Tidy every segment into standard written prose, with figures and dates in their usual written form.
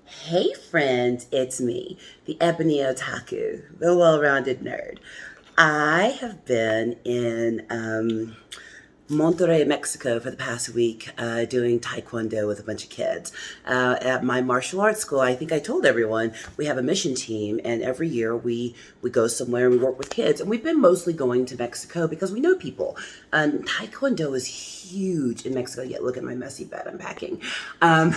Hey friends, it's me, the Ebony Otaku, the well-rounded nerd. I have been in Monterrey, Mexico for the past week doing Taekwondo with a bunch of kids. At my martial arts school, I think I told everyone, we have a mission team, and every year we go somewhere and we work with kids. And we've been mostly going to Mexico because we know people. Taekwondo is huge in Mexico. Yeah, look at my messy bed I'm packing um,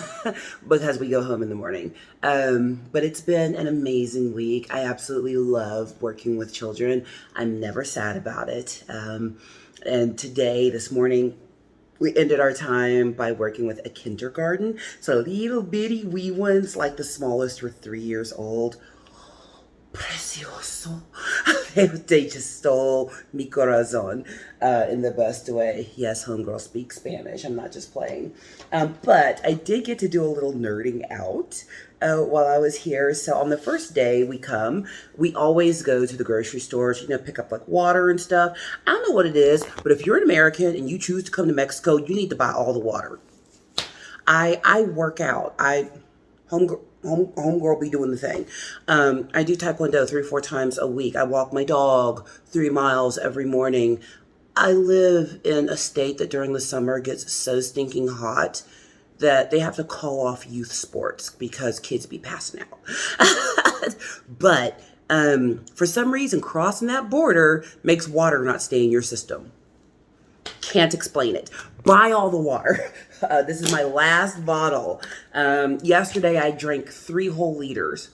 because we go home in the morning. But it's been an amazing week. I absolutely love working with children. I'm never sad about it. And today, this morning, we ended our time by working with a kindergarten. So little bitty wee ones, like the smallest were 3 years old. Precioso. They just stole mi corazon in the best way. Yes, homegirl speaks Spanish. I'm not just playing. But I did get to do a little nerding out while I was here. So on the first day we always go to the grocery stores, pick up like water and stuff. I don't know what it is, but if you're an American and you choose to come to Mexico, you need to buy all the water. I work out. Homegirl be doing the thing. I do taekwondo 3 or 4 times a week. I walk my dog 3 miles every morning. I live in a state that during the summer gets so stinking hot that they have to call off youth sports because kids be passing out. But for some reason, crossing that border makes water not stay in your system. Can't explain it. Buy all the water. This is my last bottle. Yesterday I drank 3 whole liters.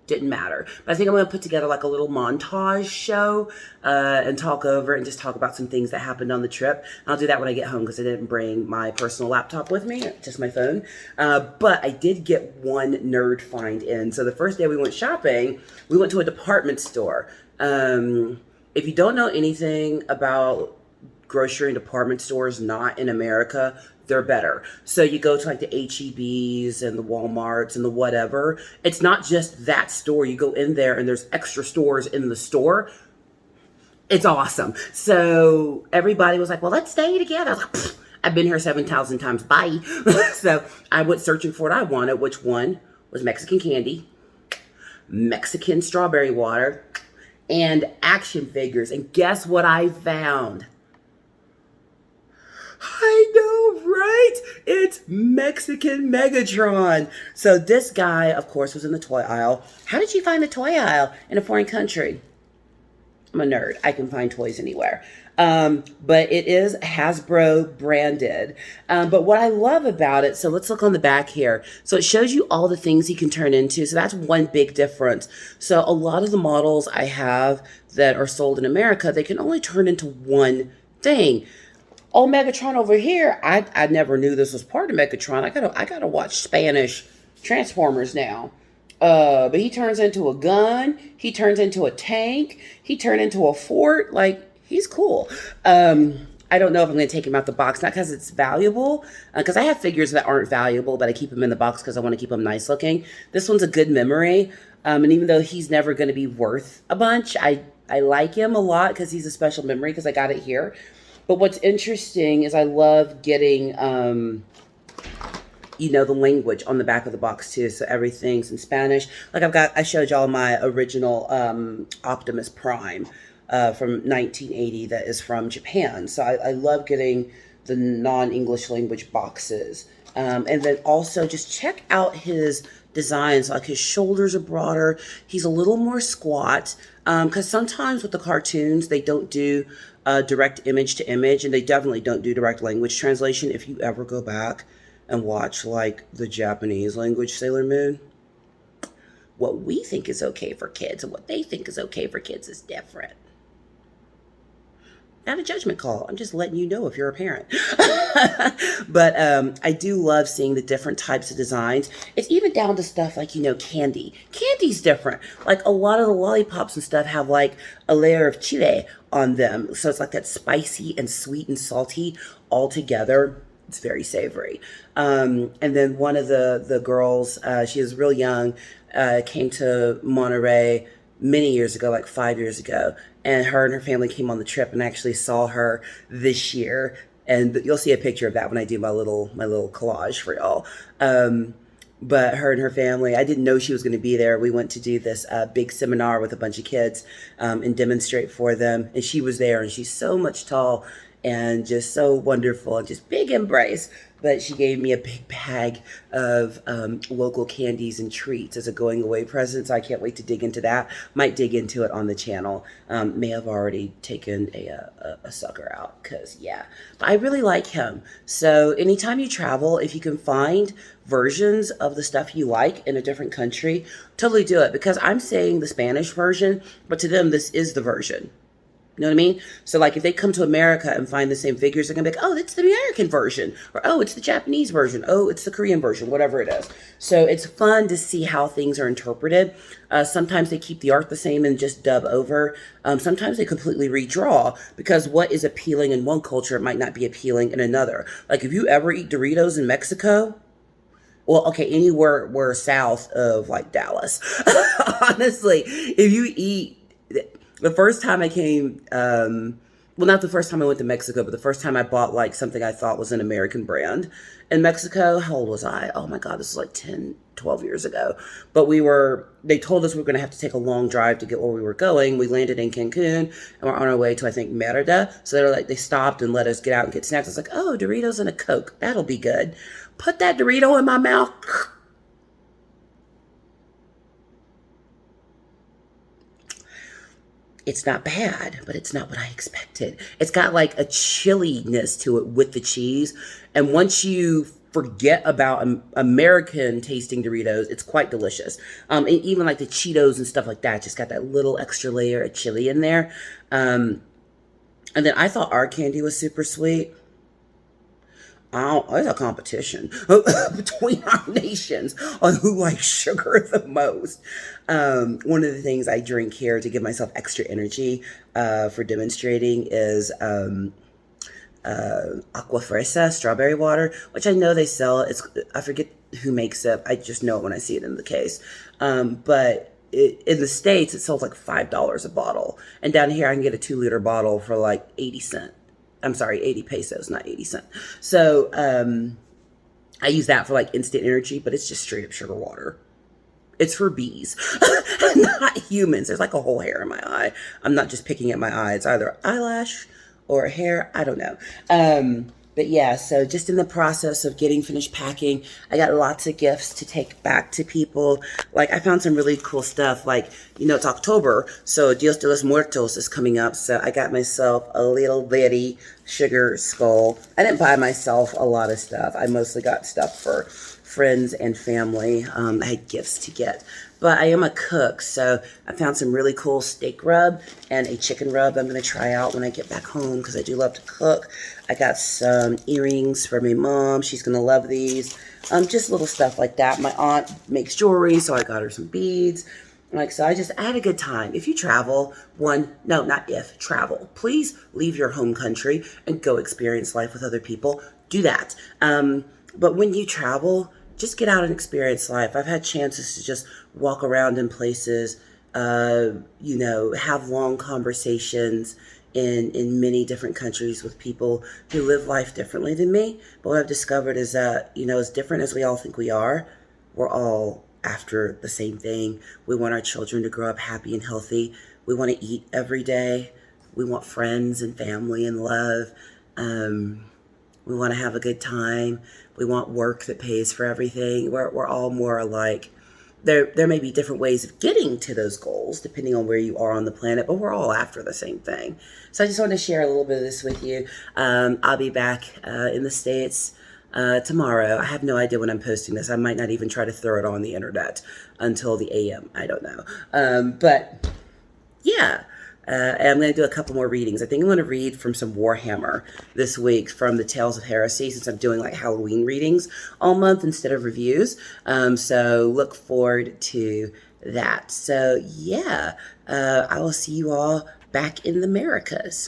Didn't matter. But I think I'm going to put together like a little montage show and talk over and just talk about some things that happened on the trip. I'll do that when I get home because I didn't bring my personal laptop with me, just my phone. But I did get one nerd find in. So the first day we went shopping, we went to a department store. If you don't know anything about grocery and department stores not in America, they're better. So you go to like the H-E-B's and the Walmarts and the whatever. It's not just that store. You go in there and there's extra stores in the store. It's awesome. So everybody was like, well, let's stay together. I was like, I've been here 7,000 times. Bye. So I went searching for what I wanted, which one was Mexican candy, Mexican strawberry water, and action figures. And guess what I found? I know, right? It's Mexican Megatron. So this guy, of course, was in the toy aisle. How did you find the toy aisle in a foreign country? I'm a nerd. I can find toys anywhere. But it is Hasbro branded. But what I love about it, so let's look on the back here. So it shows you all the things he can turn into. So that's one big difference. So a lot of the models I have that are sold in America, they can only turn into one thing. Oh, Megatron over here. I never knew this was part of Megatron. I gotta watch Spanish Transformers now. But he turns into a gun. He turns into a tank. He turned into a fort. Like, he's cool. I don't know if I'm going to take him out the box, not because it's valuable, because I have figures that aren't valuable, but I keep them in the box because I want to keep them nice looking. This one's a good memory. And even though he's never going to be worth a bunch, I like him a lot because he's a special memory because I got it here. But what's interesting is I love getting, the language on the back of the box too. So everything's in Spanish. Like I showed y'all my original Optimus Prime from 1980 that is from Japan. So I love getting the non-English language boxes. And then also just check out his designs. Like his shoulders are broader. He's a little more squat. Because sometimes with the cartoons, they don't do direct image to image, and they definitely don't do direct language translation. If you ever go back and watch like the Japanese language Sailor Moon, what we think is okay for kids and what they think is okay for kids is different. Not a judgment call. I'm just letting you know if you're a parent. But I do love seeing the different types of designs. It's even down to stuff like, candy. Candy's different. Like a lot of the lollipops and stuff have like a layer of chile on them. So it's like that spicy and sweet and salty all together. It's very savory. And then one of the girls, she was real young, came to Monterey many years ago, like 5 years ago, and her family came on the trip and actually saw her this year. And you'll see a picture of that when I do my little collage for y'all. but her and her family, I didn't know she was going to be there. We went to do this big seminar with a bunch of kids and demonstrate for them. And she was there, and she's so much tall and just so wonderful and just big embrace. But she gave me a big bag of local candies and treats as a going away present. So I can't wait to dig into that. Might dig into it on the channel. May have already taken a sucker out because, yeah. But I really like him. So anytime you travel, if you can find versions of the stuff you like in a different country, totally do it. Because I'm saying the Spanish version, but to them, this is the version. You know what I mean? So, like, if they come to America and find the same figures, they're going to be like, oh, it's the American version. Or, oh, it's the Japanese version. Oh, it's the Korean version, whatever it is. So, it's fun to see how things are interpreted. Sometimes they keep the art the same and just dub over. Sometimes they completely redraw because what is appealing in one culture might not be appealing in another. Like, if you ever eat Doritos in Mexico, well, okay, anywhere we're south of, like, Dallas. Honestly, if you eat the first time I came, well, not the first time I went to Mexico, but the first time I bought like something I thought was an American brand in Mexico. How old was I? Oh my God, this was like 10, 12 years ago. But they told us we were going to have to take a long drive to get where we were going. We landed in Cancun and we're on our way to, I think, Merida. So they stopped and let us get out and get snacks. I was like, oh, Doritos and a Coke. That'll be good. Put that Dorito in my mouth. It's not bad, but it's not what I expected. It's got like a chilliness to it with the cheese. And once you forget about American tasting Doritos, it's quite delicious. And even like the Cheetos and stuff like that, just got that little extra layer of chili in there. And then I thought our candy was super sweet. There's a competition between our nations on who likes sugar the most. One of the things I drink here to give myself extra energy for demonstrating is aqua fresa, strawberry water, which I know they sell. I forget who makes it. I just know it when I see it in the case. But in the States, it sells like $5 a bottle. And down here, I can get a 2-liter bottle for like 80 cents. I'm sorry, 80 pesos, not 80 cents. So I use that for like instant energy, but it's just straight up sugar water. It's for bees, not humans. There's like a whole hair in my eye. I'm not just picking at my eye. It's either eyelash or hair. I don't know. But yeah, so just in the process of getting finished packing, I got lots of gifts to take back to people. Like I found some really cool stuff. Like, it's October, so Dios de los Muertos is coming up. So I got myself a little bitty sugar skull. I didn't buy myself a lot of stuff. I mostly got stuff for friends and family. I had gifts to get. But I am a cook, so I found some really cool steak rub and a chicken rub I'm going to try out when I get back home because I do love to cook. I got some earrings for my mom. She's going to love these. Just little stuff like that. My aunt makes jewelry, so I got her some beads. So I had a good time. If you travel, travel. Please leave your home country and go experience life with other people. Do that. But when you travel, just get out and experience life. I've had chances to just walk around in places, have long conversations in many different countries with people who live life differently than me. But what I've discovered is that, as different as we all think we are, we're all after the same thing. We want our children to grow up happy and healthy. We want to eat every day. We want friends and family and love. We want to have a good time. We want work that pays for everything. We're all more alike. There may be different ways of getting to those goals depending on where you are on the planet, but we're all after the same thing. So I just wanted to share a little bit of this with you. I'll be back in the States tomorrow. I have no idea when I'm posting this. I might not even try to throw it on the internet until the AM. I don't know. But yeah. And I'm going to do a couple more readings. I think I'm going to read from some Warhammer this week from the Tales of Heresy, since I'm doing like Halloween readings all month instead of reviews. So look forward to that. So yeah, I will see you all back in the Americas.